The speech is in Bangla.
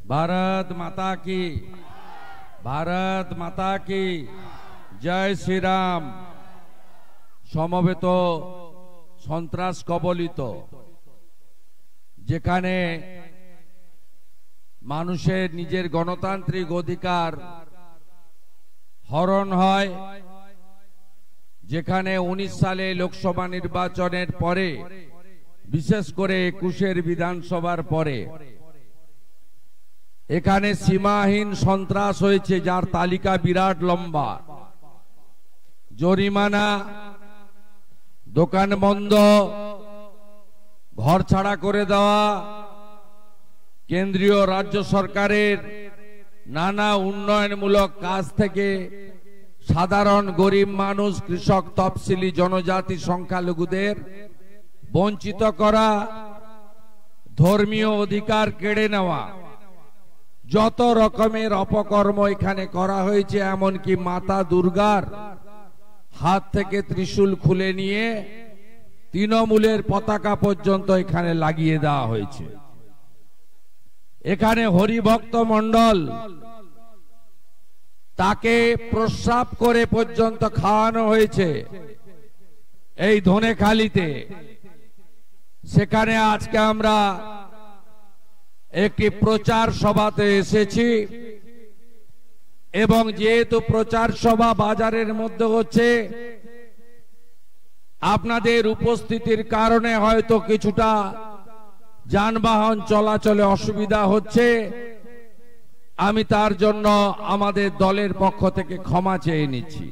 भारत माता की, भारत माता की जय श्री राम। সমবেত সন্ত্রাস কবলিত যেখানে মানুষের নিজের গণতান্ত্রিক অধিকার হরণ হয়, যেখানে 19 সালে লোকসভা নির্বাচনের পরে, বিশেষ করে 21-এর বিধানসভার পরে এখানে সীমাহীন সন্ত্রাস হয়েছে, যার তালিকা বিরাট লম্বা। জরিমানা, দোকান বন্ধ, ঘর ছাড়া করে দেওয়া, কেন্দ্রীয় রাজ্য সরকারের নানা উন্নয়নমূলক কাজ থেকে সাধারণ গরিব মানুষ, কৃষক, তফসিলি জনজাতি, সংখ্যালঘুদের বঞ্চিত করা, ধর্মীয় অধিকার কেড়ে নেওয়া, যত রকমের অপকর্ম এখানে করা হয়েছে। এমনকি মাতা দুর্গার হাত থেকে ত্রিশূল খুলে নিয়ে তৃণমূলের পতাকা পর্যন্ত এখানে লাগিয়ে দেওয়া হয়েছে। এখানে হরিভক্ত মণ্ডল তাকে প্রস্রাব করে পর্যন্ত খাওয়ানো হয়েছে এই ধনেখালিতে। সেখানে আজকে আমরা একটি প্রচার সভাতে এসেছি এবং যেহেতু প্রচার সভা বাজারের মধ্যে হচ্ছে, আপনাদের উপস্থিতির কারণে হয়তো কিছুটা যানবাহন চলাচলে অসুবিধা হচ্ছে। আমি তার জন্য আমাদের দলের পক্ষ থেকে ক্ষমা চেয়ে নিচ্ছি।